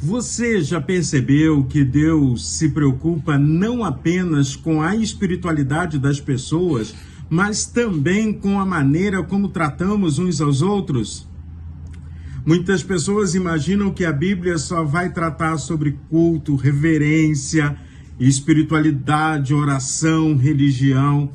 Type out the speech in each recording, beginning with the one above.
Você já percebeu que Deus se preocupa não apenas com a espiritualidade das pessoas, mas também com a maneira como tratamos uns aos outros? Muitas pessoas imaginam que a Bíblia só vai tratar sobre culto, reverência, espiritualidade, oração, religião.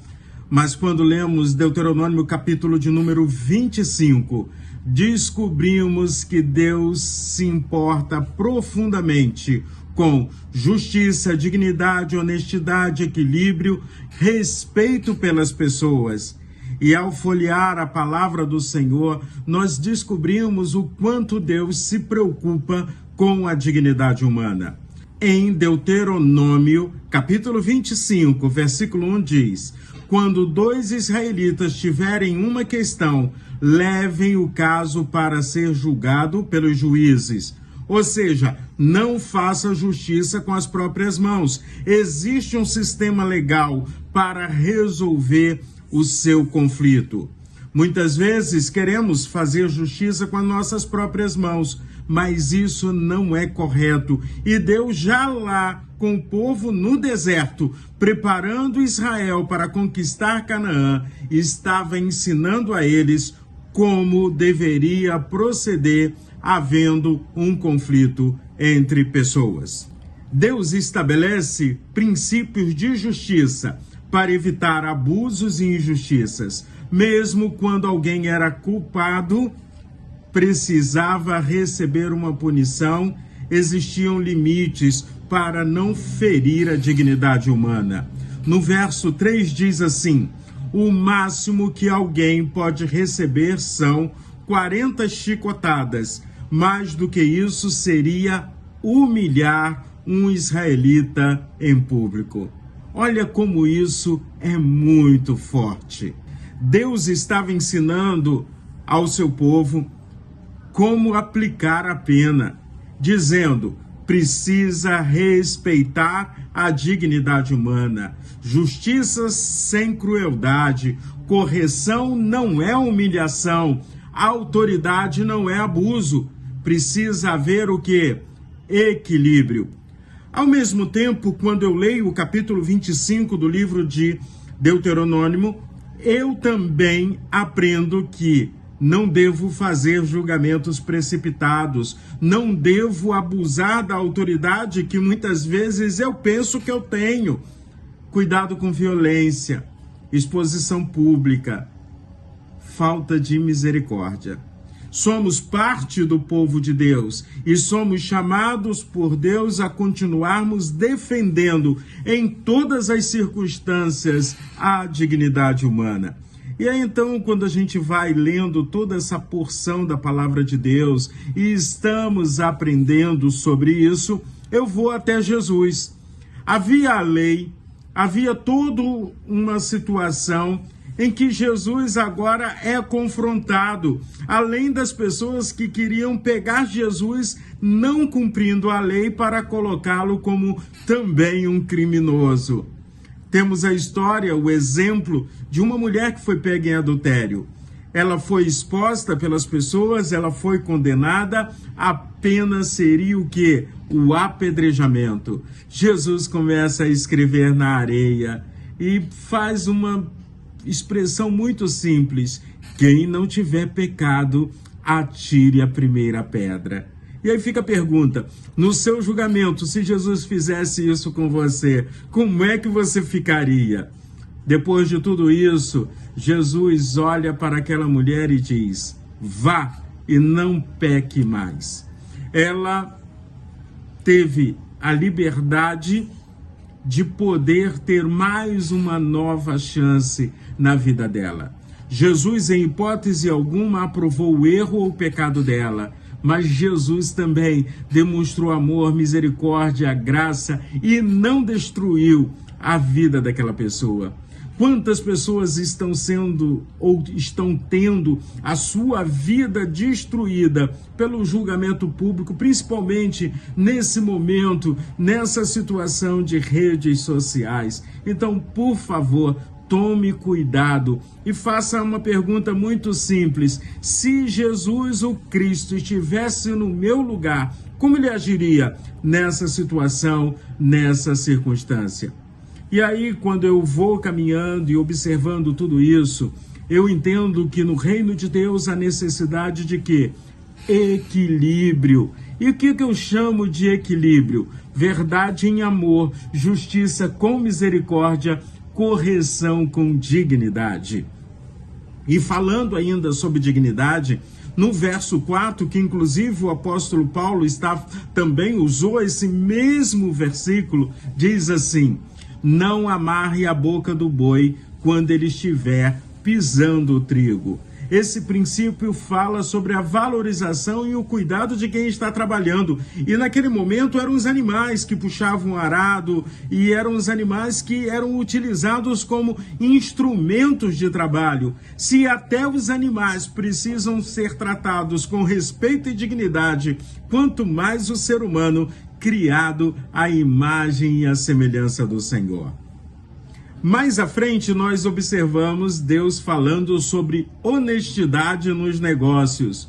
Mas quando lemos Deuteronômio capítulo de número 25, descobrimos que Deus se importa profundamente com justiça, dignidade, honestidade, equilíbrio, respeito pelas pessoas. E ao folhear a palavra do Senhor, nós descobrimos o quanto Deus se preocupa com a dignidade humana. Em Deuteronômio, capítulo 25, versículo 1 diz: quando dois israelitas tiverem uma questão, levem o caso para ser julgado pelos juízes. Ou seja, não faça justiça com as próprias mãos. Existe um sistema legal para resolver o seu conflito. Muitas vezes queremos fazer justiça com as nossas próprias mãos, mas isso não é correto. E Deus já lá com o povo no deserto, preparando Israel para conquistar Canaã, estava ensinando a eles como deveria proceder havendo um conflito entre pessoas. Deus estabelece princípios de justiça para evitar abusos e injustiças. Mesmo quando alguém era culpado, precisava receber uma punição, existiam limites para não ferir a dignidade humana. No verso 3 diz assim: o máximo que alguém pode receber são 40 chicotadas. Mais do que isso seria humilhar um israelita em público. Olha como isso é muito forte. Deus estava ensinando ao seu povo como aplicar a pena, dizendo: precisa respeitar a dignidade humana, justiça sem crueldade, correção não é humilhação, autoridade não é abuso, precisa haver o quê? Equilíbrio. Ao mesmo tempo, quando eu leio o capítulo 25 do livro de Deuteronômio, eu também aprendo que não devo fazer julgamentos precipitados, não devo abusar da autoridade que muitas vezes eu penso que eu tenho. Cuidado com violência, exposição pública, falta de misericórdia. Somos parte do povo de Deus e somos chamados por Deus a continuarmos defendendo em todas as circunstâncias a dignidade humana. E aí então, quando a gente vai lendo toda essa porção da palavra de Deus e estamos aprendendo sobre isso, eu vou até Jesus. Havia a lei, havia toda uma situação em que Jesus agora é confrontado, além das pessoas que queriam pegar Jesus não cumprindo a lei para colocá-lo como também um criminoso. Temos a história, o exemplo de uma mulher que foi pega em adultério. Ela foi exposta pelas pessoas, ela foi condenada, a pena seria o quê? O apedrejamento. Jesus começa a escrever na areia e faz uma expressão muito simples: quem não tiver pecado, atire a primeira pedra. E aí fica a pergunta: no seu julgamento, se Jesus fizesse isso com você, como é que você ficaria? Depois de tudo isso, Jesus olha para aquela mulher e diz: vá e não peque mais. Ela teve a liberdade de poder ter mais uma nova chance na vida dela. Jesus, em hipótese alguma, aprovou o erro ou o pecado dela, mas Jesus também demonstrou amor, misericórdia, graça e não destruiu a vida daquela pessoa. Quantas pessoas estão sendo ou estão tendo a sua vida destruída pelo julgamento público, principalmente nesse momento, nessa situação de redes sociais. Então, por favor, Tome cuidado e faça uma pergunta muito simples. Se Jesus, o Cristo, estivesse no meu lugar, como ele agiria nessa situação, nessa circunstância? E aí, quando eu vou caminhando e observando tudo isso, eu entendo que no reino de Deus há necessidade de quê? Equilíbrio. E o que eu chamo de equilíbrio? Verdade em amor, justiça com misericórdia, correção com dignidade. E falando ainda sobre dignidade, no verso 4, que inclusive o apóstolo Paulo também usou esse mesmo versículo, diz assim: não amarre a boca do boi quando ele estiver pisando o trigo. Esse princípio fala sobre a valorização e o cuidado de quem está trabalhando. E naquele momento eram os animais que puxavam o arado e eram os animais que eram utilizados como instrumentos de trabalho. Se até os animais precisam ser tratados com respeito e dignidade, quanto mais o ser humano criado à imagem e à semelhança do Senhor. Mais à frente, nós observamos Deus falando sobre honestidade nos negócios.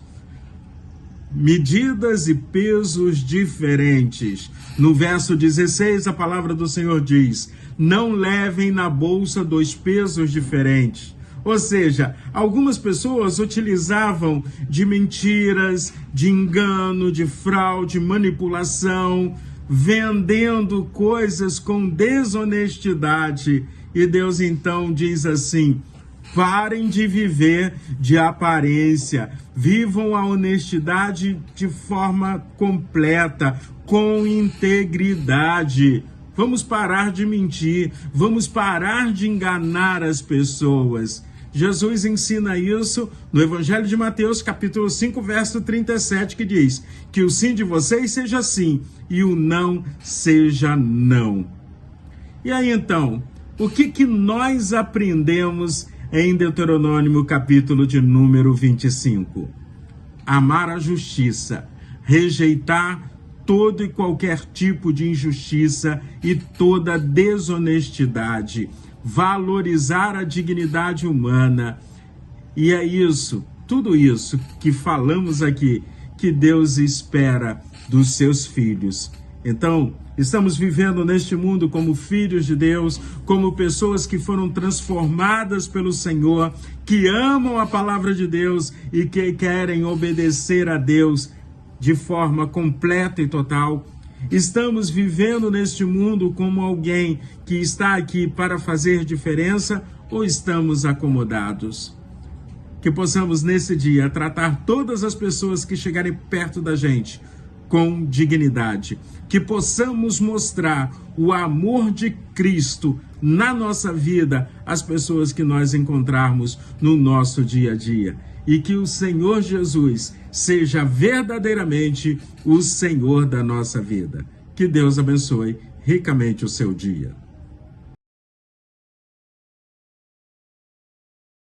Medidas e pesos diferentes. No verso 16, a palavra do Senhor diz: não levem na bolsa 2 pesos diferentes. Ou seja, algumas pessoas utilizavam de mentiras, de engano, de fraude, manipulação, vendendo coisas com desonestidade. E Deus então diz assim: parem de viver de aparência, vivam a honestidade de forma completa, com integridade. Vamos parar de mentir, vamos parar de enganar as pessoas. Jesus ensina isso no Evangelho de Mateus, capítulo 5, verso 37, que diz que o sim de vocês seja sim e o não seja não. E aí então, o que nós aprendemos em Deuteronômio, capítulo de número 25? Amar a justiça, rejeitar todo e qualquer tipo de injustiça e toda desonestidade, valorizar a dignidade humana. E é isso, tudo isso que falamos aqui, que Deus espera dos seus filhos. Então, estamos vivendo neste mundo como filhos de Deus, como pessoas que foram transformadas pelo Senhor, que amam a palavra de Deus e que querem obedecer a Deus de forma completa e total. Estamos vivendo neste mundo como alguém que está aqui para fazer diferença ou estamos acomodados? Que possamos nesse dia tratar todas as pessoas que chegarem perto da gente com dignidade, que possamos mostrar o amor de Cristo na nossa vida às pessoas que nós encontrarmos no nosso dia a dia, e que o Senhor Jesus seja verdadeiramente o Senhor da nossa vida. Que Deus abençoe ricamente o seu dia.